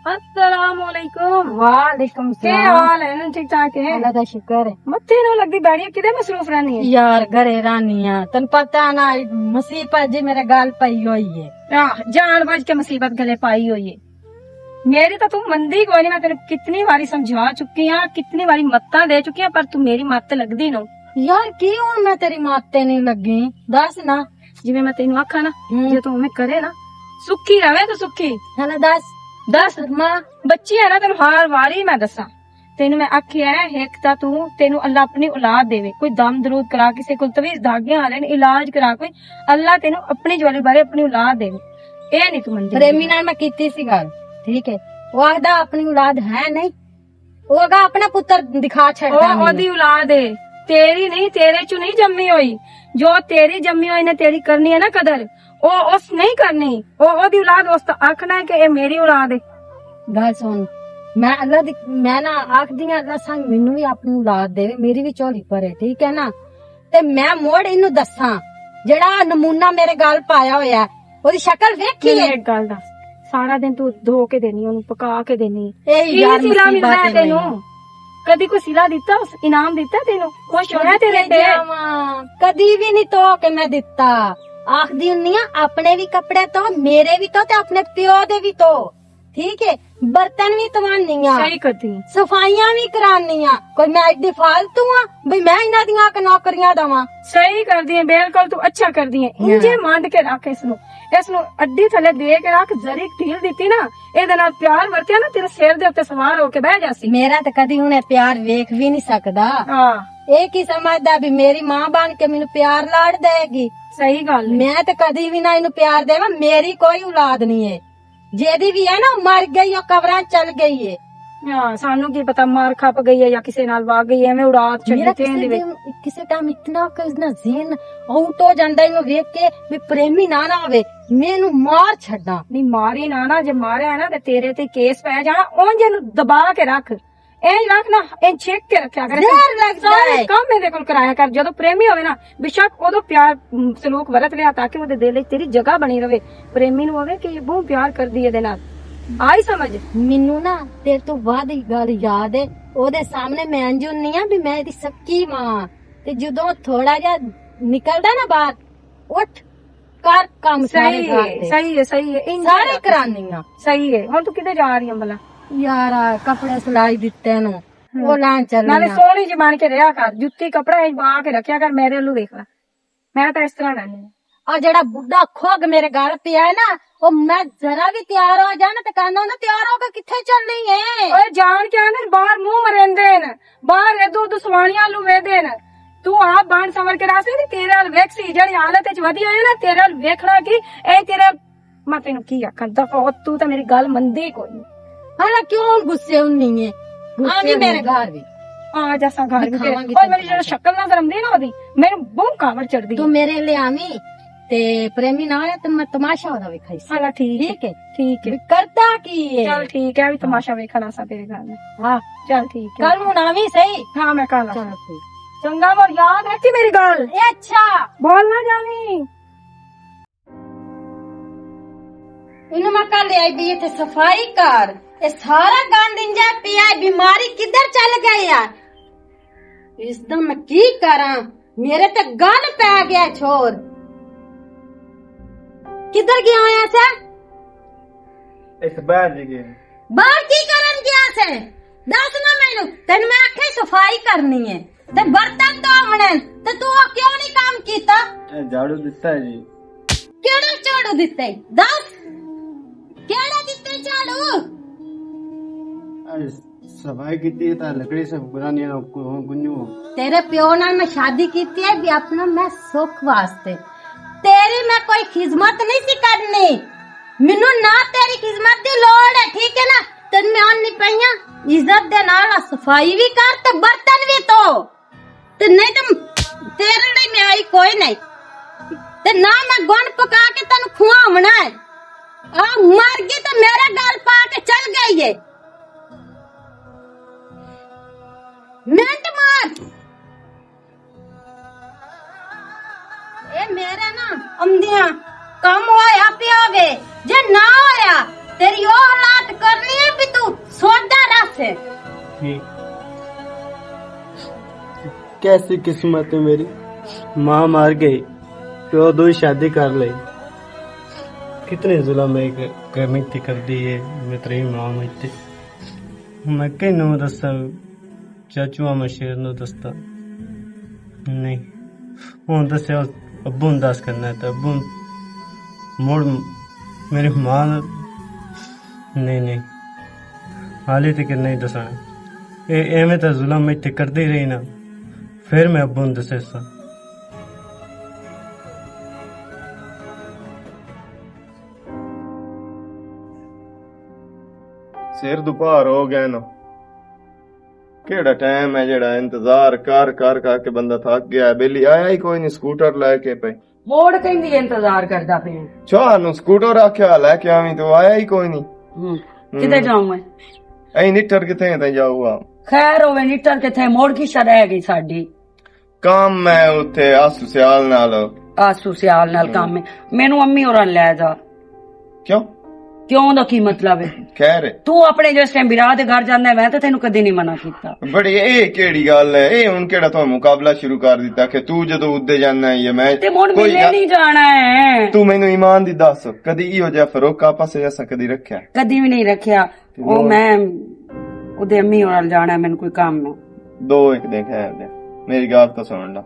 अस्सलामुअलैकुम। वालेकुम क्या हाल है? ठीक ठाक है? अल्लाह दा शुक्र है। मत्थे नो लगदी बैठी किदे मसरूफ रहनी है यार घरे रानिया तन पता ना मुसीबत जी मेरे गाल पई हुई है। जान बज के मुसीबत गले पाई हुई है। मेरी तो तू मंदी कोई नहीं। मैं तेरे कितनी बारी समझा चुकी हां, कितनी बारी मत्ता दे चुकी हां, पर तू मेरी मत्त लगदी नो। यार क्यों मैं तेरी माते नहीं लगी दस ना। जिवें मैं तेनू आखा ना जे तू उवें करे ना सुखी रवे तो सुखी है ना दस मां बच्ची है ना तेन हर वारी मैं दसा तेन मैं आखिया है एक ता तू तेनू अल्लाह अपनी औलाद देवे, कोई दम दरूद करा किसी को तवीज धागे आले इलाज करा कोई अल्लाह तेनू अपनी ज्वाली बारे अपनी औलाद देवे। ए नहीं तू मंदी प्रेमी नाल मैं कीती सी गल ठीक है। वो आखदा अपनी औलाद है नहीं, वो आगा अपना पुत्र दिखा छड़दा ओदी औलाद है तेरी नहीं, तेरे चू नहीं जम्मी हुई। जो तेरी जम्मी हुई ने तेरी करनी है ना कदर ओ उस नहीं करनी। ओदी औलाद उस तो आखना है कि ए मेरी औलाद है। गल सुन मैं अल्लाह दी मैं ना आख दी अल्लाह संग मैनू भी अपनी औलाद देवे, मेरी भी झोली भरे ठीक है ना। ते मैं मोड़ इनू दसा जेड़ा नमूना मेरे गल पाया होया ओदी शक्ल वेखी है। एक गल दस सारा दिन तू धो के देनी ओनू पका के देनी ए यार सिला मिलना है मुसीबत तेनू? कदी कोई सिला दिता इनाम दिता तेनू? खुश होया तेरे ते? कदी भी नहीं तो के मैं दिता। आखदी हुन्नी अपने भी कपड़े तो मेरे भी तो ते अपने प्यो दे भी तो ठीक है। बर्तन भी धवानिया सही करती सफाइयां भी करानिया। कोई मैं एडी फालतू हां बई मैं इन्हां दियां नौकरियां दवां? सही कर दी है बिल्कुल तू अच्छा कर दी है। इंजे मंड के रख इसनू अड्डी थले दे के रख जरी ढील दी ना एदे नाल प्यार वरतिया ना तेरे सिर दे उत्ते सवार होके बह जासी। मेरा तो कदी उन्हें प्यार वेख भी नहीं सकदा। हां एक ही समझदा भी मेरी मां बन के मैनू प्यार लाड़ देगी। सही गल मैं तो कदी भी ना इनू प्यार देवा। मेरी कोई औलाद नहीं है, जेदी भी है ना मर गई और कब्रां चल गई है। हां सानू की पता मार खप गई है या किसी नाल वाग गई है। मैं उड़ात मेरा छड्डी ते किसी टाइम इतना ना ज़हन आउट हो जांदा इनू वेख के भी प्रेमी ना होवे मैनू मार छड्डा। नहीं मारी ना जे मारिया ना ते तेरे ते केस पै जाना। ओंज इनू दबा के रख एंज रख ना एंज छेक के रखया कर। डर लगदा है काम मेरे कोल कराया कर। जदों प्रेमी होवे ना बेशक ओदो प्यार सलूक वरत लिया ताकि ओदे दिल विच तेरी जगह बनी रवे। प्रेमी नू होवे कि बहुत प्यार करदी है दे नाल आई समझ। मैनू ना तेरे तो बाद ही गल याद है ओदे सामने मैं अंज हुन्नी आ भी मैं इहदी सक्की मां ते जदों थोड़ा जा निकलदा ना बाहर उठ कर काम सारे घर दे। सही है सारे करानियां सही है। हुण तू किधर जा रही है भला? यार कपड़े सिलाई दिते नु वो लान चलना। नाले सोहनी जी बन के रहा कर, जुत्ती कपड़ा पा के रखिया कर। मेरे अल्लू देख ला मैं तो इस तरह रहनी और जेड़ा बुढ़ा खोग मेरे घर पिया है ना वो मैं जरा भी तैयार हो जाना तो कहना ना तैयार होकर किथे चलनी है। ओए जान के आने बाहर मुंह मरेंदे न बाहर इधर उधर सवाणियां लू वेदे न। तू आप बाण संवर के रास्ते दी तेरे अल वेखसी जेड़ी हालत विच वधिया है ना तेरे अल वेखना की ए तेरे मैं तेनू की आखां दफा तू तो मेरी गल मंदी कोई नहीं। हाला क्यों गुस्से हुन्नी है? आनी मेरे घर भी आ जैसा घर भी ओए मेरी जो शक्ल नजर आंदी ना ओदी मेनू बहुत कावड़ चढ़दी। तू मेरे ले आवी ते प्रेमी ना आया तो मैं तमाशा ओदा वेखाई। हां ठीक है करता की है? चल ठीक है भी तमाशा वेखना सा तेरे घर में। हां चल ठीक है कल हूं आवी सही। हां मैं कल चल ठीक चंगा मोर याद रखी मेरी गल। अच्छा बोल ना जावी इन्हें मैं कल ले आई भी थे सफाई कर ये सारा गंद इंजा पिया बीमारी किधर चल गई यार? इसदम मैं की करा मेरे ते गल पै गया छोर। किधर गया होया से? इस बाहर जी गए बाहर की करन गया से? दस ना मैनू तेन मैं आखे सफाई करनी है ते बर्तन धोने ते तू क्यों नहीं काम कीता? झाड़ू दिता है जी। केड़ा झाड़ू दिते? दस केड़ा दिते झाड़ू? सफाई की लकड़ी से पुरानी गुंजू। तेरे प्यो नाल मैं शादी की है भी अपना मैं सुख वास्ते। तेरी मैं कोई खिदमत नहीं सी करनी। मैनू ना तेरी खिदमत दी लोड़ है ठीक है ना। तेन मैं आनी पईया इज्जत दे नाल सफाई भी कर ते बर्तन भी तो ते नहीं तो तेरे लिए मैं आई कोई नहीं ते ना मैं गुण पका के तेन खुआवना है। आ मर गई तो मेरे गल पा के चल गई है। मिनट मार ए मेरे ना अमदियां कम होया पिया वे जे ना होया तेरी ओ हालात करनी है से। कैसी किस्मत है मेरी, माँ मार गई तो दो ही शादी कर ली। कितने जुल्म मिट्टी कर दी है मेरी माँ मिट्टी। मैं किनू दसा, चाचू मैं शेर नू दसता नहीं। हूं दसिया अब्बू नू दस करना तो अब्बू मुड़ मेरी मां नहीं हाली तक नहीं दसना। एवें तो जुल्म मिट्टी करती रही ना, फिर मैं अब्बू नू दसे सा। सिर दुपहर हो गया ना, केड़ा टाइम है जेड़ा इंतजार कर कर के बंदा थक गया। बेली आया ही कोई नहीं स्कूटर लेके पे। मोड़ कहंदी इंतजार करदा पे चाह नु स्कूटर आख्या लेके आवी तो आया ही कोई नहीं। किते जाऊं मैं? ऐ निटर किथे ते जाऊगा। खैर होवे निटर किथे, मोड़ की शर रह गई साडी। काम मैं उत्थे आसू सियाल नाल। आसू सियाल नाल काम में मेनू अम्मी होरां ले जा। क्यों क्यों दा की मतलब है? खैर तू अपने जिस टाइम विराह दे घर जांदा है, मैं तो तेनू कदी नहीं मना कीता। बड़ी ए केड़ी गल है, ए हुन केड़ा तो मुकाबला शुरू कर दिता कि तू जदों उद्दे जाना है मैं ते मोड़ मिले नहीं जाना है। तू मैनू ईमान दी दस, कदी इहो जिहा फरोक आपस च असां कदी रखया? कदी भी नहीं रखिया। ओ मैं उदे अम्मी होरां जाना है, मैनू कोई काम है। दो एक दिन खैर दे, मेरी गल तो सुन ला।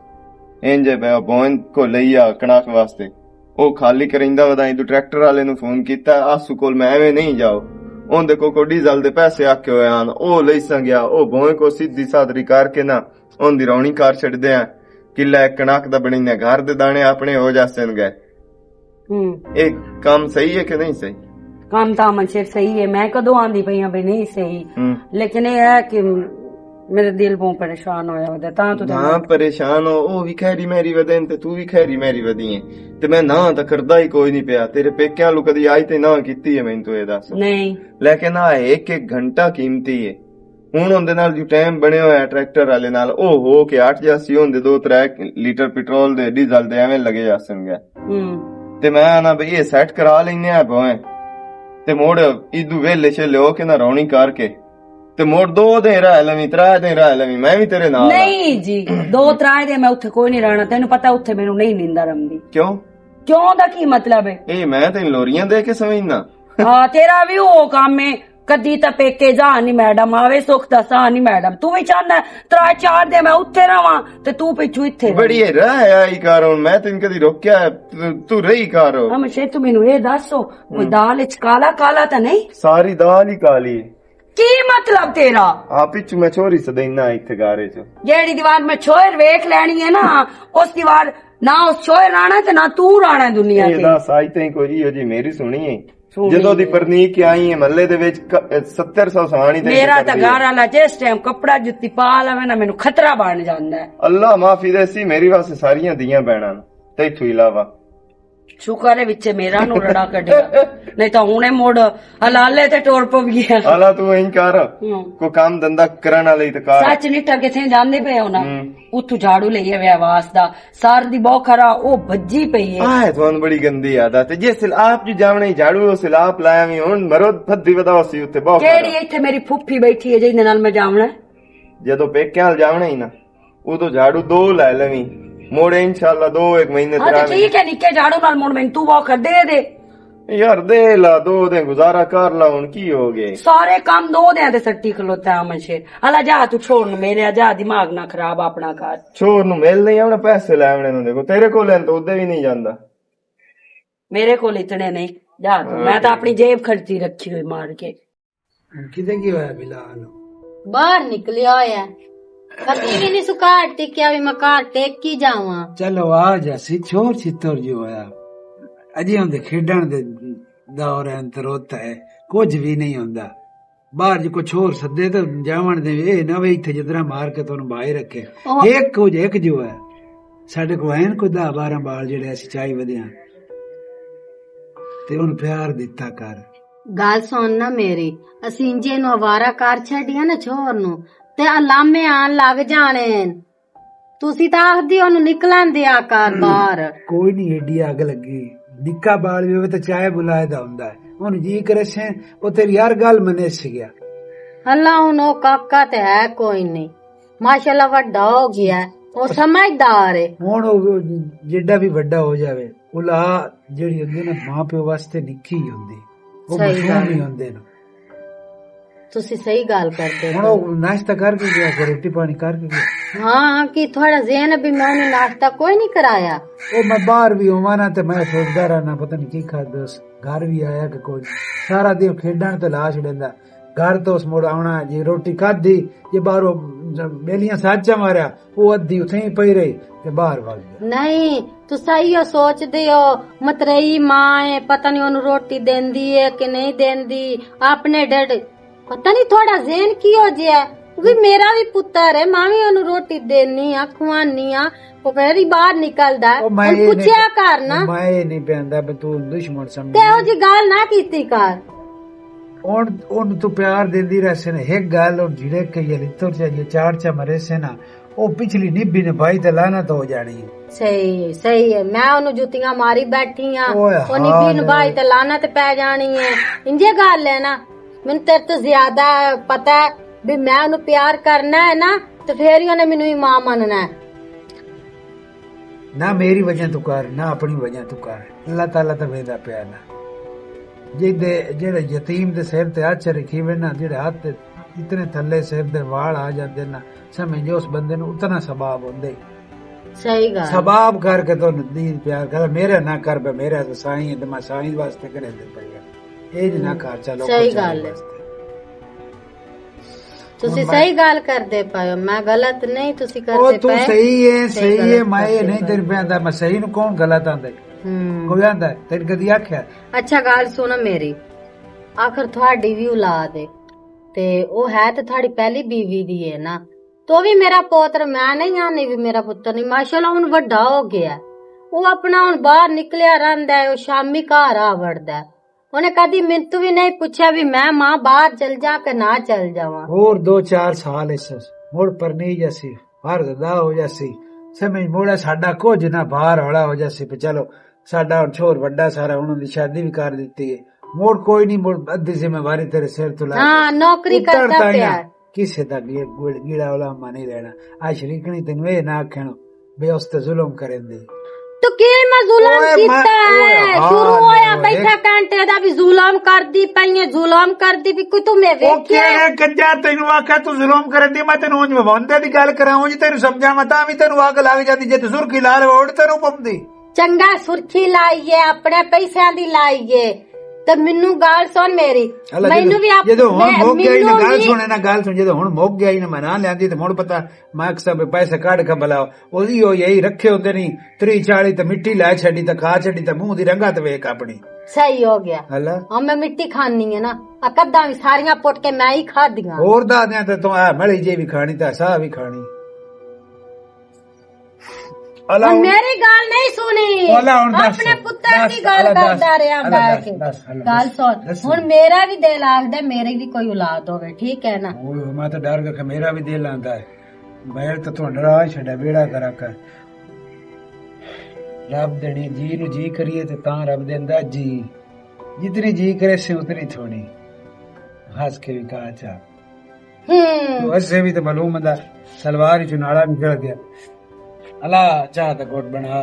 इंजे पे बोन को लईया कणक वास्ते ओ खाली करिंदा वदाई तू ट्रैक्टर वाले नु फोन कीता। आसू कोल मैं एवें नहीं जाओ, ओंदे को डीजल दे पैसे आखे होए आन, ओ लईसा गया। ओ बोए को सीधी सादरी करके ना ओंदी रौणी कार छड़दे आ। किला कणक दा बणीने घर दे दाने अपने हो जासन गए। एक काम सही है कि नहीं सही? काम तो मंशेर सही है, मैं कदों आंदी पई हां भी नहीं सही, लेकिन ये है कि मेरे दिल बहुत परेशान होया वदा तां तो ना परेशान हो। ओ भी खैरी मेरी वदेन ते तू भी खैरी मेरी वदी है ते मैं ना तो करदा ही कोई नहीं पिया। तेरे पेक्यां लू कदी आई ते ना कीती है मैनू तो ये दस नहीं, लेकिन आ एक एक घंटा कीमती है। हुण उंदे नाल जो टाइम बने होया ट्रैक्टर वाले नाल ओ हो के 8 जासी होंदे 2-3 लीटर पेट्रोल दे डीजल दे एवें लगे जासन गए। ते मैं ना भई ये सेट करा लेने आ भोए ते मोड़ इदू वेले छले हो के ना रौणी करके ते मोड़ 2 दिन रह लवी 3 दिन रह लवी मैं भी तेरे नाल। नहीं जी 2-3 दिन मैं उत्थे कोई नहीं रहना, तेनू पता उत्थे मैनू नहीं नींदा रमदी। क्यों क्यों दा की मतलब है? ए मैं तेन लोरियां दे के समझना। हाँ तेरा भी वो काम है, कदी तो पेके जा नहीं मैडम आवे सुख दा सा नहीं मैडम। तू भी चाहना 3-4 दिन मैं उत्थे रवां ते तू पिछू इत्थे रह। बड़ी रह आई कर, मैं तेन कदी रोक्या तू रही कर। हम शे तू मैनू ये दसो कोई दाल विच काला काला तो नहीं? सारी दाल ही काली। की मतलब तेरा? आ पिछू मैं छोरी सदैना इत्थे गारे च जेड़ी दीवार में छोर वेख लेनी है ना, उस दीवार ना उस छोर राणा ते ना तू राणा दुनिया ते। दस आई ते कोई हो जी मेरी सुनी है जदों दी परनीक आई है महल्ले दे विच 70-100 साणी ते मेरा तो घर वाला जिस टाइम कपड़ा जुत्ती पा लवे ना मैनू खतरा बन जांदा है। अल्लाह माफी देसी मेरी वास्ते सारियां दियां भैणां ते इथों इलावा शुक्र है विच मेरा नु रड़ा कढिया, नहीं तो हुणे मोड़ हलाले ते टोर पविया। अला तू इंज कर को काम धंधा करन वाले ते कर। सच निठा किथे जांदे पे हो ना, उथू झाड़ू लईए वे आवाज दा सार दी बहुत खरा ओ भज्जी पई है। आए तुहानू बड़ी गंदी आदत है, जे सिलाप जो जावणे झाड़ू ओ सिलाप लाया वी हुन मरो फद्दी वदाओ सी उत्ते बहुत। केड़ी इत्थे मेरी फुफ्फी बैठी है जिंदे नाल मैं जावणा। जदों पेक्यां जावणे ही ना उदों झाड़ू 2 लै लवी, मोड़े इंशाल्लाह 2-1 महीने हाँ तो ठीक है, निक्के झाड़ू नाल मोड़ मैं तू वो कर दे यार दे ला 2 दिन गुजारा कर ला हुन की हो गए। सारे काम 2 दिन दे सट्टी खलोता है शेर। अला जा तू छोड़ मेरे जा दिमाग ना खराब अपना कर। छोर नु मिल नहीं आवने पैसे लेवने नु, देखो तेरे को लेन तो उदे भी नहीं जांदा, मेरे को इतने नहीं जा तू। मैं तो अपनी जेब खर्ची रखी हुई मार के। किते की होया बिलाल? बाहर निकलिया होया कभी भी नहीं सुकार टिकिया भी मैं कार टेक की जावा। चलो आ जासी छोर छितर जो होया अजी होंदे खेडण दे दौर अंतर होता है, कुछ भी नहीं होंदा। बाहर जो को छोर सदे तो जावण दे ए ना वे इथे जितना मार के तोन बाहर रखे। एक कुछ एक जो है साडे को हैन को 10-12 बाल जेड़े असि चाई वदिया ते उन प्यार दिता कर। गल सुन ना मेरी, असी इंजे नु आवारा कार छड़िया ना छोर नु ते अलामे आन लग जाने। तुसी तां आखदी ओनु निकलन दिया कर बाहर। कोई नहीं एडी अग लगी, निक्का बाल भी होवे तो चाय बुलाए दा हुंदा है। हुन जी करे से ओ तेरी यार गल मने से गया अल्लाह उन ओ काका ते है कोई नहीं, माशाल्लाह वड्डा हो गया है, ਉਹ ਸਮਝਦਾਰ ਹੈ। ਹੁਣ ਉਹ ਜਿੱਡਾ ਵੀ ਵੱਡਾ ਹੋ ਜਾਵੇ ਉਲਾ ਜਿਹੜੀ ਹੁੰਦੀ ਨਾ ਮਾਂ ਪਿਓ ਵਾਸਤੇ ਨਿੱਕੀ ਹੀ ਹੁੰਦੀ, ਉਹ ਸਹੀ ਮਾਸੂਮ ਗੱਲ। ਹੀ ਹੁੰਦੇ ਨੇ। ਤੁਸੀਂ ਸਹੀ ਗੱਲ ਕਰਦੇ ਹੁਣ ਹੋ। ਉਹ ਨਾਸ਼ਤਾ ਕਰਕੇ ਗਿਆ ਕਿ ਰੋਟੀ ਪਾਣੀ ਕਰਕੇ ਗਿਆ? ਹਾਂ ਕਿ ਥੋੜਾ ਜ਼ਹਿਨ ਵੀ मैंने नाश्ता कोई नहीं कराया। ਉਹ ਮੈਂ ਬਾਹਰ ਵੀ ਹੋਵਾਂ ਨਾ ਤੇ ਮੈਂ ਸੋਚਦਾ ਰਹਿਣਾ ਪਤਾ ਨਹੀਂ ਕੀ ਖਾਦਾ, ਘਰ ਵੀ ਆਇਆ ਕਿ ਕੋਈ ਸਾਰਾ ਦਿਨ ਖੇਡਣ ਤੇ ਲਾ ਛੱਡਦਾ, घर तो उस मुड़ आना जी रोटी खाधी जे बाहरों बेलियां साचा मारिया वो अद्धी उथे ही पई रही ते बाहर भाग गया। नहीं तुसा इहो सोचदे हो मतरेई मां है पता नहीं ओनु रोटी देंदी है कि नहीं देंदी, अपने डर पता नहीं थोड़ा ज़हन की हो जिया भी मेरा भी पुत्र है, मां भी ओनु रोटी देनी आ खुआनी आ, वो फिर बाहर निकलदा है। हुन पुछया कर ना, मैं नहीं पहनदा भी तू दुश्मन समझ ते ओ जी गल ना कीती कर। ਉਹਨ ਤੂੰ ਪਿਆਰ ਦਿੰਦੀ ਰਹਿ ਨੇ ਇੱਕ ਗੱਲ ਉਹ ਜਿਹੜੇ ਕਈ ਲਿੱਤਰ ਚਾਹੀਏ ਚਾਰ ਚਾ ਮਰੇ ਸੇ ਨਾ ਉਹ ਪਿਛਲੀ ਨਿਭੀ ਨੇ ਭਾਈ ਤੇ ਲਾਨਤ ਹੋ ਜਾਣੀ ਹੈ। सही है मैं ਉਹਨੂੰ ਜੁੱਤੀਆਂ ਮਾਰੀ ਬੈਠੀ ਆ, ਓਏ ਉਹ ਨਿਭੀ ਨੂੰ ਭਾਈ ਤੇ ਲਾਨਤ ਪੈ ਜਾਣੀ ਹੈ। ਇੰਜੇ ਗੱਲ ਹੈ ਨਾ, ਮੈਨੂੰ ਤੇਰੇ ਤੋਂ ਜ਼ਿਆਦਾ ਪਤਾ ਹੈ ਵੀ ਮੈਂ ਉਹਨੂੰ ਪਿਆਰ ਕਰਨਾ ਹੈ ਨਾ ਤੇ ਫੇਰ ਹੀ ਉਹਨੇ ਮੈਨੂੰ ਹੀ ਮਾਂ ਮੰਨਣਾ ਹੈ। ਨਾ ਮੇਰੀ ਵਜ੍ਹਾ ਤੂੰ ਕਰ ਨਾ ਆਪਣੀ ਵਜ੍ਹਾ ਤੂੰ ਕਰ, ਅੱਲਾਹ ਤਾਲਾ ਤਾਂ ਵੇਦਾ ਪਿਆ ਨਾ ਜਿਹੜੇ ਯਤੀਮ ਦੇ ਸਿਰ ਤੇ ਹੱਥ ਰੱਖੀ ਵੇ ਨਾ, ਜਿਹੜੇ ਹੱਥ ਇਤਨੇ ਥੱਲੇ ਸਿਰ ਦੇ ਵਾਲ ਆ ਜਾਂਦੇ ਨਾ, ਸਮਝੋ ਉਸ ਬੰਦੇ ਨੂੰ ਉਤਨਾ ਸਵਾਬ ਹੁੰਦੇ। ਸਹੀ ਗੱਲ ਸਵਾਬ ਕਰਕੇ ਤੋਂ ਨੀਂਦ ਪਿਆਰ ਕਰ, ਮੇਰੇ ਨਾ ਕਰ ਬੇ ਮੇਰੇ ਤਾਂ ਸਾਈਂ ਤੇ ਮੈਂ ਸਾਈਂ ਵਾਸਤੇ ਕਰੇ ਦੇ ਪਈਆ ਇਹ ਨਾ ਕਰ। ਚਲੋ ਸਹੀ ਗੱਲ ਹੈ, ਤੁਸੀਂ ਸਹੀ ਗੱਲ ਕਰਦੇ ਪਏ, ਮੈਂ ਗਲਤ ਨਹੀਂ ਤੁਸੀਂ ਉਹ ਕਰਦੇ ਤੂੰ ਪਏ। ਸਹੀ ਹੈ ਮੈਂ ਇਹ ਨਹੀਂ ਤੇਰੇ ਪਿਆਂਦਾ, ਮੈਂ ਸਹੀ ਨੂੰ ਕੌਣ ਗਲਤ ਆਂਦਾ ਕੋਈ ਆਂਦਾ ਤੇਰੇ ਕਦੀ ਆਖਿਆ? ਅੱਛਾ ਗੱਲ ਸੁਣ ਮੇਰੀ, ਆਖਰ ਤੁਹਾਡੀ ਵੀ ਔਲਾਦ ਹੈ ਤੇ ਉਹ ਹੈ ਤੇ ਤੁਹਾਡੀ ਪਹਿਲੀ ਬੀਵੀ ਦੀ ਹੈ ਨਾ, ਤੋ ਵੀ ਮੇਰਾ ਪੁੱਤਰ, ਮੈਂ ਨਹੀਂ ਆਨੀ ਵੀ ਮੇਰਾ ਪੁੱਤਰ ਨਹੀਂ, ਮਾਸ਼ਾਅੱਲਾ ਹੁਣ ਵੱਡਾ ਹੋ ਗਿਆ, ਉਹ ਆਪਣਾ ਹੁਣ ਬਾਹਰ ਨਿਕਲਿਆ ਰਹਿੰਦਾ ਹੈ, ਉਹ ਸ਼ਾਮੀ ਘਰ ਆ ਵੜਦਾ ਹੈ। ਉਹਨੇ ਕਦੀ ਮੈਨੂੰ ਵੀ ਨਹੀਂ ਪੁੱਛਿਆ ਵੀ ਮੈਂ ਮਾਂ ਬਾਹਰ ਚਲ ਜਾ ਕੇ ਨਾ ਚਲ ਜਾਵਾਂ। ਹੋਰ 2-4 ਸਾਲ ਇਸ ਮੁੜ ਪਰ ਨਹੀਂ ਜਾਸੀ ਹਰ ਜ਼ਦਾ ਹੋ ਜਾਸੀ, ਸਮਝ ਮੋੜਾ ਸਾਡਾ ਕੁਝ ਨਾ ਬਾਹਰ ਹੌਲਾ ਹੋ ਜਾਸੀ ਤੇ ਚਲੋ ਸਾਡਾ ਹੁਣ ਛੋਰ ਵੱਡਾ ਸਾਰਾ, ਉਹਨਾਂ ਦੀ ਸ਼ਾਦੀ ਵੀ ਕਰ ਦਿੱਤੀ ਹੈ, ਮੋੜ ਕੋਈ ਨਹੀਂ, ਮੋੜ ਅੱਧੀ ਜ਼ਿੰਮੇਵਾਰੀ ਤੇਰੇ ਸਿਰ ਤੋਂ ਲਾ ਹਾਂ ਨੌਕਰੀ ਕਰਦਾ ਪਿਆ ਕਿਸੇ ਦਾ ਗੀੜਾ ਉਲਾਮਾ ਨਹੀਂ ਰਹਿਣਾ। ਆ ਸ਼ਰੀਕਣੀ ਤੈਨੂੰ ਇਹ ਨਾ ਆਖਣ ਬੇ ਉਸ ਤੇ ਜ਼ੁਲਮ ਕਰੇਂਦੇ ਤੂੰ ਕੀ ਮੈਂ ਜ਼ੁਲਮ ਕੀਤਾ ਹੈ? ਸ਼ੁਰੂ ਹੋਇਆ ਬੈਠਾ ਘੰਟੇ ਦਾ ਵੀ ਜ਼ੁਲਮ ਕਰਦੀ ਪਈ ਹੈ, ਜ਼ੁਲਮ ਕਰਦੀ ਵੀ ਕੋਈ ਤੂੰ ਮੈਂ ਵੇਖਿਆ ਕੰਜਾ ਤੈਨੂੰ ਆਖਿਆ ਤੂੰ ਜ਼ੁਲਮ ਕਰਦੀ, ਮੈਂ ਤੈਨੂੰ ਉਂਝ ਵੰਦੇ ਦੀ ਗੱਲ ਕਰਾਂ, ਉਂਝ ਤੈਨੂੰ ਸਮਝਾਵਾਂ ਤਾਂ ਵੀ ਤੈਨੂੰ ਅੱਗ ਲੱਗ ਜਾਂਦੀ, ਜੇ ਤੂੰ ਸੁਰਖੀ ਲਾਲ ਵੋੜ ਤੈਨੂੰ ਪੰਦੀ। ਚੰਗਾ ਸੁਰਖੀ ਲਾਈਏ ਆਪਣੇ ਪੈਸਿਆਂ ਦੀ ਲਾਈਏ ਤੇ ਮੈਨੂੰ ਗੱਲ ਸੁਣ ਮੇਰੀ, ਮੈਨੂੰ ਵੀ ਜਦੋਂ ਹੁਣ ਮੁੱਕ ਗਿਆ ਨਾ ਗੱਲ ਸੁਣੇ ਨਾ ਗੱਲ ਸੁਣ, ਜਦੋਂ ਹੁਣ ਮੁੱਕ ਗਿਆ ਨਾ ਮੈਂ ਨਾ ਲਿਆਂਦੀ ਤੇ ਹੁਣ ਪਤਾ ਮੈਂ ਅਕਸਰ ਪੈਸੇ ਕੱਢ ਕੇ ਬਲਾਓ ਉਹਦੀ ਉਹ ਯਹੀ ਰੱਖੇ ਹੁੰਦੇ ਨਹੀਂ 30-40 ਤੇ ਮਿੱਟੀ ਲੈ ਛੱਡੀ ਤੇ ਖਾ ਛੱਡੀ ਤੇ ਮੂੰਹ ਦੀ ਰੰਗਾ ਤੇ ਵੇਖ ਆਪਣੀ। ਸਹੀ ਹੋ ਗਿਆ ਹਲਾ ਹੁਣ ਮੈਂ ਮਿੱਟੀ ਖਾਣੀ ਹੈ ਨਾ, ਕੱਦਾਂ ਵੀ ਸਾਰੀਆਂ ਪੁੱਟ ਕੇ ਮੈਂ ਹੀ ਖਾਦੀਆਂ, ਹੋਰ ਦਾਦਿਆਂ ਤੇ ਤੂੰ ਆ ਮਲੀ ਜੇ ਵੀ ਖਾਣੀ ਤੇ ਸਾਹ ਵੀ ਖਾਣੀ। ਮੇਰੀ ਗੱਲ ਨਹੀਂ ਸੁਣੀ, ਆਪਣੇ ਪੁੱਤਰ ਦੀ ਗੱਲ ਕਰਦਾ ਰਿਹਾ ਬੈਠ ਕੇ। ਗੱਲ ਸੁਣ ਹੁਣ ਮੇਰਾ ਵੀ ਦਿਲ ਆਖਦਾ ਮੇਰੀ ਵੀ ਕੋਈ ਔਲਾਦ ਹੋਵੇ, ਠੀਕ ਹੈ ਨਾ? ਮੈਂ ਤਾਂ ਡਰ ਗਿਆ ਮੇਰਾ ਵੀ ਦਿਲ ਆਂਦਾ ਹੈ, ਮੈਂ ਤਾਂ ਤੁਹਾਨੂੰ ਡਰਾ ਛੱਡਿਆ ਬੇੜਾ ਕਰਾ ਕਰ। ਰੱਬ ਦੇਣੀ ਜੀ ਨੂੰ ਜੀ ਕਰੀਏ ਤੇ ਤਾਂ ਰੱਬ ਦਿੰਦਾ ਜੀ, ਜਿਤਨੀ ਜੀ ਕਰੇ ਸੇ ਉਤਨੀ ਥੋੜੀ। ਹੱਸ ਕੇ ਵੀ ਕਹਾ ਚਾ ਵੈਸੇ ਵੀ ਤਾਂ ਮਾਲੂਮ ਹੁੰਦਾ ਸਲਵਾਰ ਹੀ ਚੁਨਾਲਾ ਨਿਕਲ ਗਿਆ। अला चाह तो गोट बना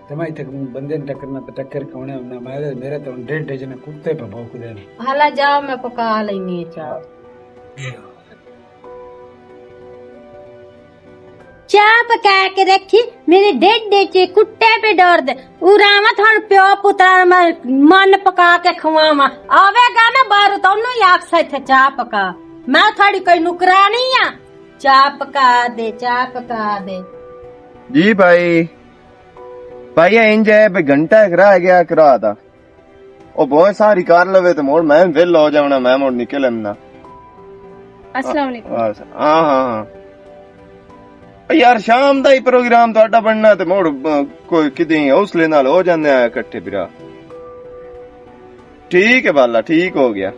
ते मैं तक बंदे ने टक्कर में टक्कर कोने ना मैं मेरे तो 1.5 जने कुत्ते पे भौंक दे। हाला जाओ मैं पका लेनी है चाह। चाह पका के रखी मेरे 1.5 चे कुत्ते पे डर दे उरावा थान प्यो पुत्र मैं मन पका के खवावा आवेगा ना बाहर तो उन्हों याक से थे चाह पका, मैं थाड़ी कोई नुकरानी आ, चाह पका दे। जी भाई इंज है भाई घंटा एक रह गया करा था ਉਹ ਬਹੁਤ ਸਾਰੀ ਕਰ ਲਵੇ ਤੇ ਮੋੜ ਮੈਂ ਵਿਲ ਹੋ ਜਾਣਾ, ਮੈਂ ਮੋੜ ਨਿਕਲ ਆਣਾ। अस्सलाम वालेकुम। ਹਾਂ ਯਾਰ ਸ਼ਾਮ ਦਾ ਹੀ ਪ੍ਰੋਗਰਾਮ ਤੁਹਾਡਾ ਬਣਨਾ ਤੇ ਮੋੜ ਕੋਈ ਕਿਤੇ ਹੌਸਲੇ ਨਾਲ ਹੋ ਜਾਂਦੇ ਆ ਇਕੱਠੇ ਵੀਰਾ। ਠੀਕ ਹੈ ਬਾਲਾ, ਠੀਕ ਹੋ ਗਿਆ